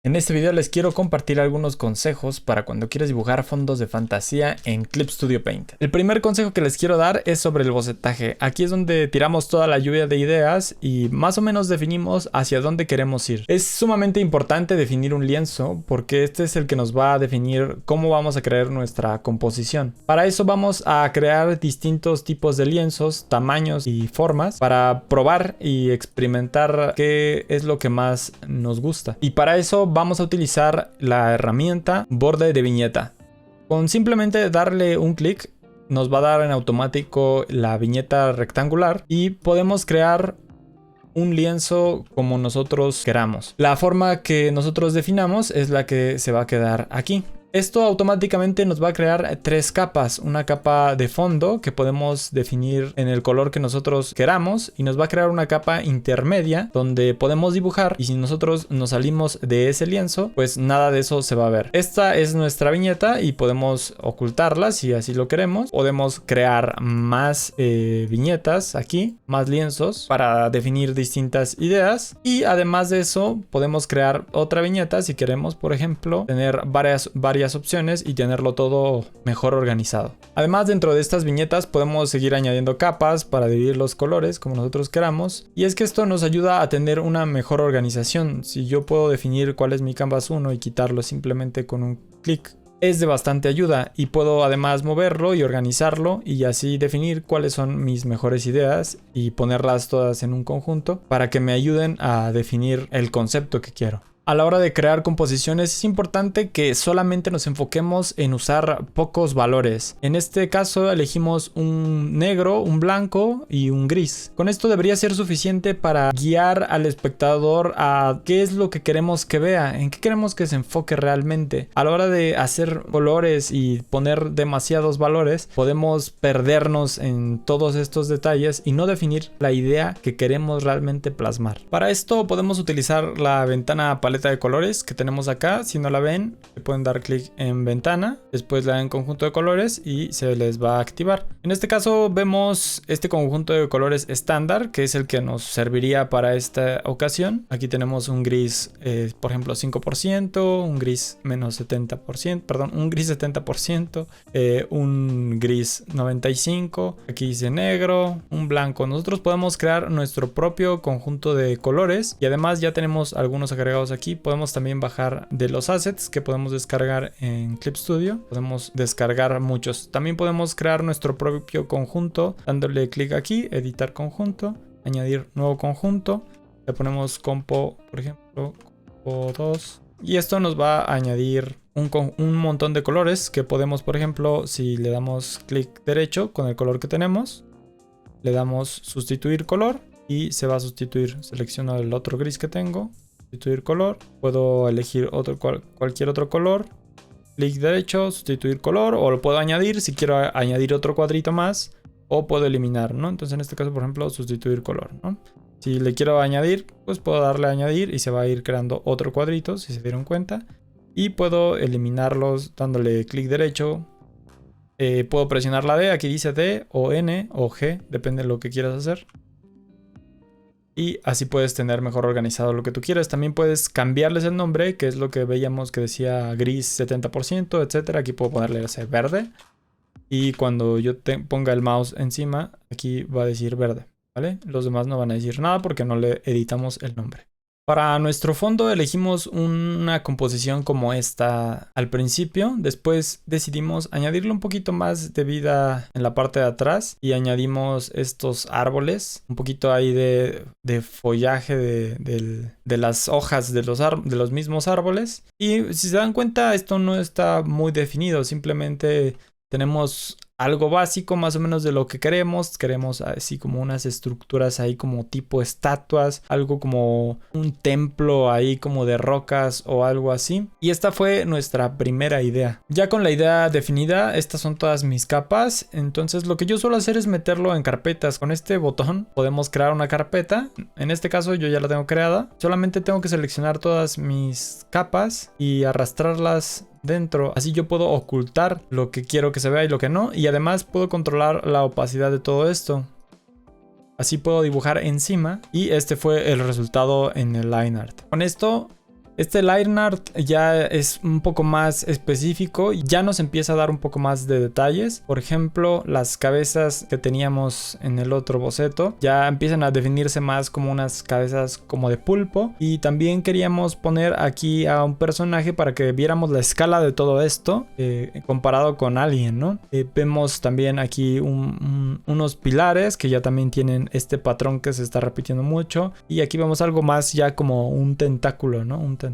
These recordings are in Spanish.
En este video les quiero compartir algunos consejos para cuando quieras dibujar fondos de fantasía en Clip Studio Paint. El primer consejo que les quiero dar es sobre el bocetaje. Aquí es donde tiramos toda la lluvia de ideas y más o menos definimos hacia dónde queremos ir. Es sumamente importante definir un lienzo porque este es el que nos va a definir cómo vamos a crear nuestra composición. Para eso vamos a crear distintos tipos de lienzos, tamaños y formas para probar y experimentar qué es lo que más nos gusta. Y para eso vamos a utilizar la herramienta borde de viñeta. Con simplemente darle un clic nos va a dar en automático la viñeta rectangular y podemos crear un lienzo como nosotros queramos. La forma que nosotros definamos es la que se va a quedar aquí. Esto automáticamente nos va a crear tres capas. Una capa de fondo que podemos definir en el color que nosotros queramos y nos va a crear una capa intermedia donde podemos dibujar, y si nosotros nos salimos de ese lienzo pues nada de eso se va a ver. Esta es nuestra viñeta y podemos ocultarla si así lo queremos. Podemos crear más viñetas aquí, más lienzos para definir distintas ideas, y además de eso podemos crear otra viñeta si queremos, por ejemplo, tener varias opciones y tenerlo todo mejor organizado. Además, dentro de estas viñetas podemos seguir añadiendo capas para dividir los colores como nosotros queramos, y es que esto nos ayuda a tener una mejor organización. Si yo puedo definir cuál es mi canvas 1 y quitarlo simplemente con un clic, es de bastante ayuda, y puedo además moverlo y organizarlo y así definir cuáles son mis mejores ideas y ponerlas todas en un conjunto para que me ayuden a definir el concepto que quiero. A la hora de crear composiciones es importante que solamente nos enfoquemos en usar pocos valores. En este caso elegimos un negro, un blanco y un gris. Con esto debería ser suficiente para guiar al espectador a qué es lo que queremos que vea, en qué queremos que se enfoque realmente. A la hora de hacer colores y poner demasiados valores, podemos perdernos en todos estos detalles y no definir la idea que queremos realmente plasmar. Para esto podemos utilizar la ventana paleta de colores que tenemos acá. Si no la ven, le pueden dar clic en ventana, después le dan conjunto de colores y se les va a activar. En este caso vemos este conjunto de colores estándar, que es el que nos serviría para esta ocasión. Aquí tenemos un gris por ejemplo 5%, un gris menos 70%, perdón, un gris 70%, un gris 95%, aquí dice negro, un blanco. Nosotros podemos crear nuestro propio conjunto de colores y además ya tenemos algunos agregados aquí. Podemos también bajar de los assets que podemos descargar en Clip Studio. Podemos descargar muchos. También podemos crear nuestro propio conjunto dándole clic aquí, editar conjunto, añadir nuevo conjunto. Le ponemos compo, por ejemplo, compo 2. Y esto nos va a añadir un montón de colores que podemos, por ejemplo, si le damos clic derecho con el color que tenemos, le damos sustituir color y se va a sustituir. Selecciono el otro gris que tengo. Sustituir color, puedo elegir cualquier otro color, clic derecho, sustituir color, o lo puedo añadir si quiero añadir otro cuadrito más, o puedo eliminar, ¿no? Entonces en este caso, por ejemplo, sustituir color, ¿no? Si le quiero añadir, pues puedo darle a añadir y se va a ir creando otro cuadrito, si se dieron cuenta, y puedo eliminarlos dándole clic derecho. Puedo presionar la D, aquí dice D o N o G, depende de lo que quieras hacer. Y así puedes tener mejor organizado lo que tú quieras. También puedes cambiarles el nombre, que es lo que veíamos que decía gris 70%, etcétera. Aquí puedo ponerle ese verde. Y cuando yo ponga el mouse encima, aquí va a decir verde, ¿vale? Los demás no van a decir nada porque no le editamos el nombre. Para nuestro fondo elegimos una composición como esta al principio. Después decidimos añadirle un poquito más de vida en la parte de atrás y añadimos estos árboles, un poquito ahí de follaje de las hojas de los mismos árboles. Y si se dan cuenta, esto no está muy definido, simplemente tenemos algo básico más o menos de lo que queremos. Queremos así como unas estructuras ahí como tipo estatuas, algo como un templo ahí como de rocas o algo así. Y esta fue nuestra primera idea. Ya con la idea definida, estas son todas mis capas. Entonces lo que yo suelo hacer es meterlo en carpetas. Con este botón podemos crear una carpeta. En este caso yo ya la tengo creada. Solamente tengo que seleccionar todas mis capas y arrastrarlas dentro. Así yo puedo ocultar lo que quiero que se vea y lo que no, y además puedo controlar la opacidad de todo esto. Así puedo dibujar encima, y este fue el resultado en el line art. Con esto Este line art ya es un poco más específico, ya nos empieza a dar un poco más de detalles. Por ejemplo, las cabezas que teníamos en el otro boceto ya empiezan a definirse más como unas cabezas como de pulpo. Y también queríamos poner aquí a un personaje para que viéramos la escala de todo esto comparado con alguien, ¿no? Vemos también aquí unos pilares que ya también tienen este patrón que se está repitiendo mucho. Y aquí vemos algo más ya como un tentáculo, ¿no? Un tentáculo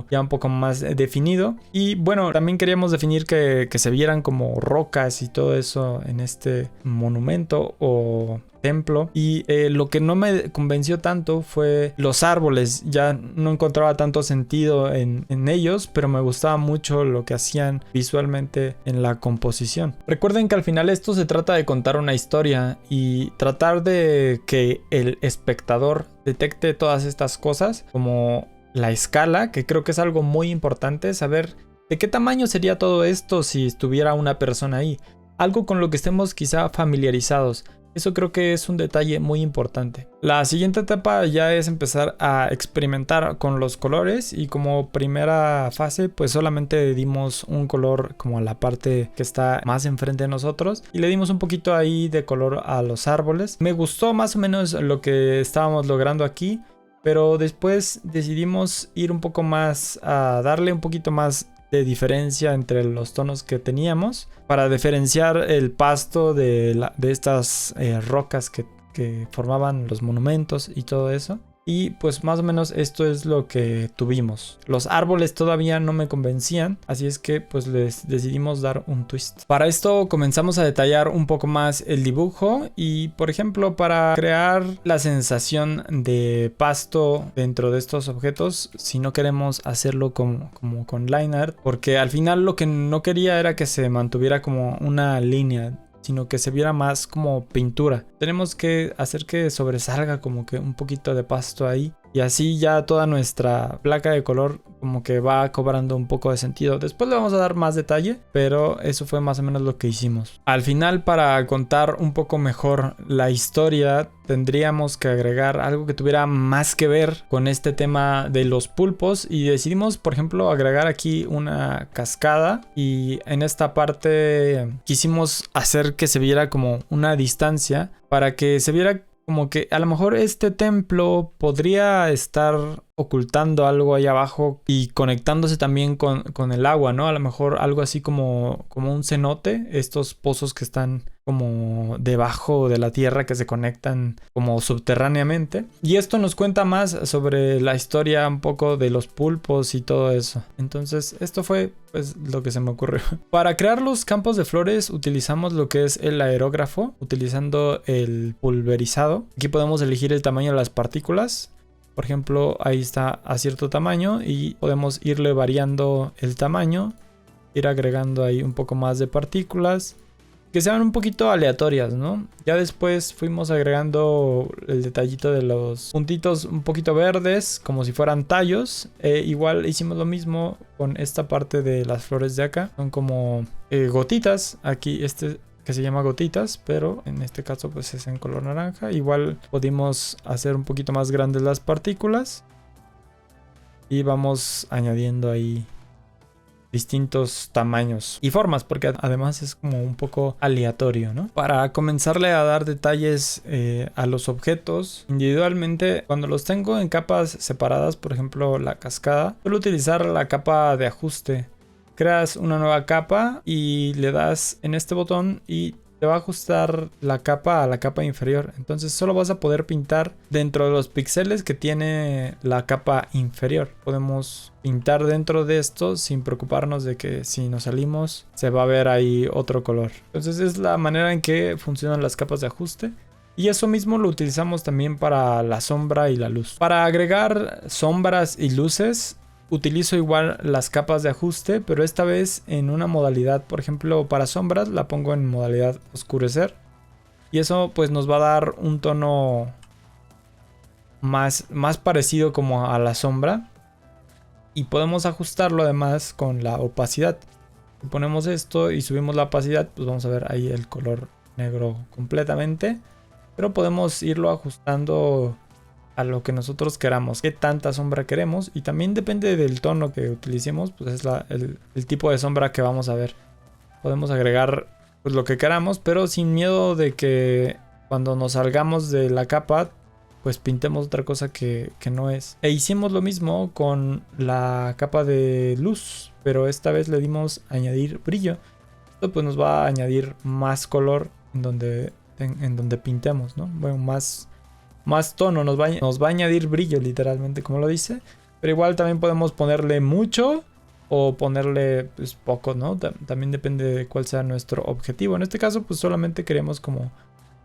ya un poco más definido. Y bueno, también queríamos definir que se vieran como rocas y todo eso en este monumento o templo. Y lo que no me convenció tanto fue los árboles. Ya no encontraba tanto sentido en ellos, pero me gustaba mucho lo que hacían visualmente en la composición. Recuerden que al final esto se trata de contar una historia y tratar de que el espectador detecte todas estas cosas, como la escala, que creo que es algo muy importante, saber de qué tamaño sería todo esto si estuviera una persona ahí. Algo con lo que estemos quizá familiarizados. Eso creo que es un detalle muy importante. La siguiente etapa ya es empezar a experimentar con los colores, y como primera fase pues solamente dimos un color como a la parte que está más enfrente de nosotros y le dimos un poquito ahí de color a los árboles. Me gustó más o menos lo que estábamos logrando aquí, pero después decidimos ir un poco más a darle un poquito más de diferencia entre los tonos que teníamos para diferenciar el pasto de estas rocas que formaban los monumentos y todo eso. Y pues más o menos esto es lo que tuvimos. Los árboles todavía no me convencían, así es que pues les decidimos dar un twist. Para esto comenzamos a detallar un poco más el dibujo y por ejemplo para crear la sensación de pasto dentro de estos objetos, si no queremos hacerlo como con line art, porque al final lo que no quería era que se mantuviera como una línea, sino que se viera más como pintura. Tenemos que hacer que sobresalga como que un poquito de pasto ahí. Y así ya toda nuestra placa de color como que va cobrando un poco de sentido. Después le vamos a dar más detalle, pero eso fue más o menos lo que hicimos. Al final, para contar un poco mejor la historia, tendríamos que agregar algo que tuviera más que ver con este tema de los pulpos. Y decidimos, por ejemplo, agregar aquí una cascada. Y en esta parte quisimos hacer que se viera como una distancia para que se viera como que a lo mejor este templo podría estar ocultando algo ahí abajo y conectándose también con el agua, ¿no? A lo mejor algo así como un cenote, estos pozos que están como debajo de la tierra que se conectan como subterráneamente. Y esto nos cuenta más sobre la historia un poco de los pulpos y todo eso. Entonces esto fue pues lo que se me ocurrió. Para crear los campos de flores utilizamos lo que es el aerógrafo, utilizando el pulverizado. Aquí podemos elegir el tamaño de las partículas. Por ejemplo, ahí está a cierto tamaño y podemos irle variando el tamaño, ir agregando ahí un poco más de partículas que sean un poquito aleatorias, ¿no? Ya después fuimos agregando el detallito de los puntitos un poquito verdes, como si fueran tallos. Igual hicimos lo mismo con esta parte de las flores de acá. Son como gotitas. Aquí que se llama gotitas, pero en este caso pues es en color naranja. Igual pudimos hacer un poquito más grandes las partículas y vamos añadiendo ahí distintos tamaños y formas, porque además es como un poco aleatorio, ¿no? Para comenzarle a dar detalles a los objetos individualmente, cuando los tengo en capas separadas, por ejemplo la cascada, suelo utilizar la capa de ajuste. Creas una nueva capa y le das en este botón y te va a ajustar la capa a la capa inferior. Entonces solo vas a poder pintar dentro de los píxeles que tiene la capa inferior. Podemos pintar dentro de esto sin preocuparnos de que si nos salimos se va a ver ahí otro color. Entonces es la manera en que funcionan las capas de ajuste. Y eso mismo lo utilizamos también para la sombra y la luz. Para agregar sombras y luces utilizo igual las capas de ajuste, pero esta vez en una modalidad, por ejemplo para sombras la pongo en modalidad oscurecer. Y eso pues nos va a dar un tono más parecido como a la sombra. Y podemos ajustarlo además con la opacidad. Si ponemos esto y subimos la opacidad, pues vamos a ver ahí el color negro completamente. Pero podemos irlo ajustando a lo que nosotros queramos, qué tanta sombra queremos, y también depende del tono que utilicemos, pues es el tipo de sombra que vamos a ver. Podemos agregar pues lo que queramos, pero sin miedo de que cuando nos salgamos de la capa pues pintemos otra cosa que no es. E hicimos lo mismo con la capa de luz, pero esta vez le dimos añadir brillo. Esto pues nos va a añadir más color en donde pintemos, ¿no? Bueno, más tono, nos va a añadir brillo literalmente, como lo dice. Pero igual también podemos ponerle mucho o ponerle pues poco, ¿no? También depende de cuál sea nuestro objetivo. En este caso pues solamente queremos como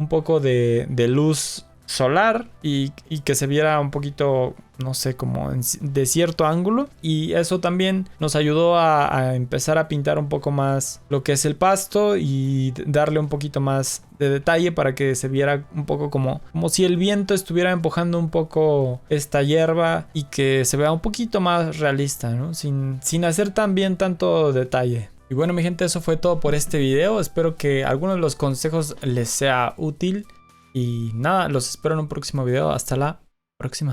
un poco de luz solar y que se viera un poquito, no sé, como de cierto ángulo, y eso también nos ayudó a empezar a pintar un poco más lo que es el pasto y darle un poquito más de detalle para que se viera un poco como si el viento estuviera empujando un poco esta hierba y que se vea un poquito más realista, ¿no? Sin hacer también tanto detalle. Y bueno, mi gente, eso fue todo por este video. Espero que alguno de los consejos les sea útil. Y nada, los espero en un próximo video. Hasta la próxima.